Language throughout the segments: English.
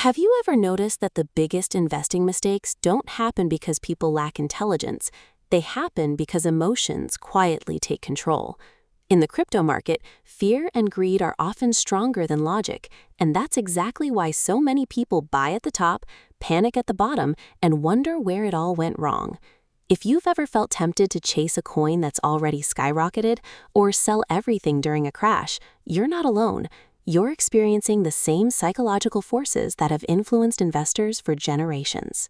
Have you ever noticed that the biggest investing mistakes don't happen because people lack intelligence? They happen because emotions quietly take control. In the crypto market, fear and greed are often stronger than logic, and that's exactly why so many people buy at the top, panic at the bottom, and wonder where it all went wrong. If you've ever felt tempted to chase a coin that's already skyrocketed or sell everything during a crash, you're not alone. You're experiencing the same psychological forces that have influenced investors for generations.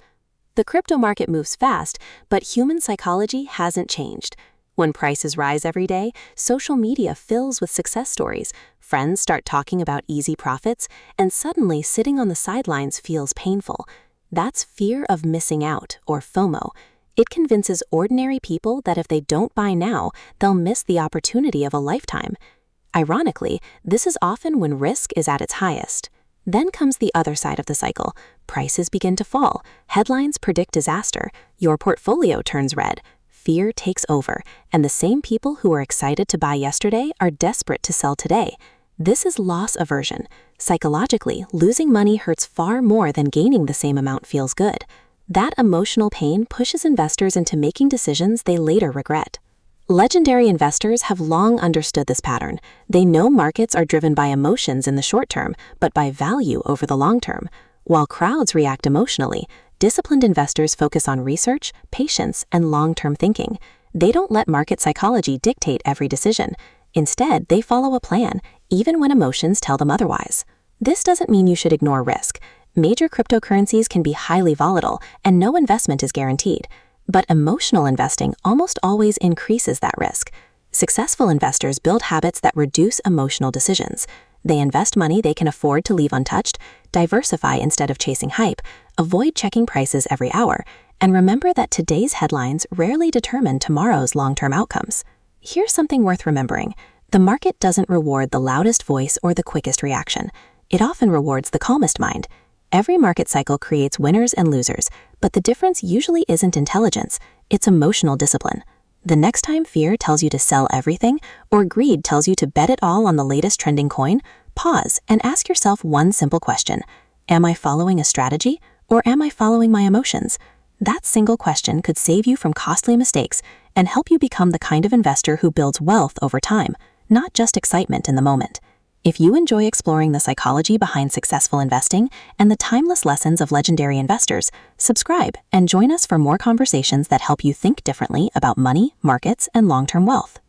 The crypto market moves fast, but human psychology hasn't changed. When prices rise every day, social media fills with success stories, friends start talking about easy profits, and suddenly sitting on the sidelines feels painful. That's fear of missing out, or FOMO. It convinces ordinary people that if they don't buy now, they'll miss the opportunity of a lifetime. Ironically, this is often when risk is at its highest. Then comes the other side of the cycle. Prices begin to fall, headlines predict disaster, your portfolio turns red, fear takes over, and the same people who were excited to buy yesterday are desperate to sell today. This is loss aversion. Psychologically, losing money hurts far more than gaining the same amount feels good. That emotional pain pushes investors into making decisions they later regret. Legendary investors have long understood this pattern. They know markets are driven by emotions in the short term, but by value over the long term. While crowds react emotionally, disciplined investors focus on research, patience, and long-term thinking. They don't let market psychology dictate every decision. Instead, they follow a plan, even when emotions tell them otherwise. This doesn't mean you should ignore risk. Major cryptocurrencies can be highly volatile, and no investment is guaranteed. But emotional investing almost always increases that risk. Successful investors build habits that reduce emotional decisions. They invest money they can afford to leave untouched, diversify instead of chasing hype, avoid checking prices every hour, and remember that today's headlines rarely determine tomorrow's long-term outcomes. Here's something worth remembering. The market doesn't reward the loudest voice or the quickest reaction. It often rewards the calmest mind. Every market cycle creates winners and losers, but the difference usually isn't intelligence, it's emotional discipline. The next time fear tells you to sell everything, or greed tells you to bet it all on the latest trending coin, pause and ask yourself one simple question. Am I following a strategy, or am I following my emotions? That single question could save you from costly mistakes and help you become the kind of investor who builds wealth over time, not just excitement in the moment. If you enjoy exploring the psychology behind successful investing and the timeless lessons of legendary investors, subscribe and join us for more conversations that help you think differently about money, markets, and long-term wealth.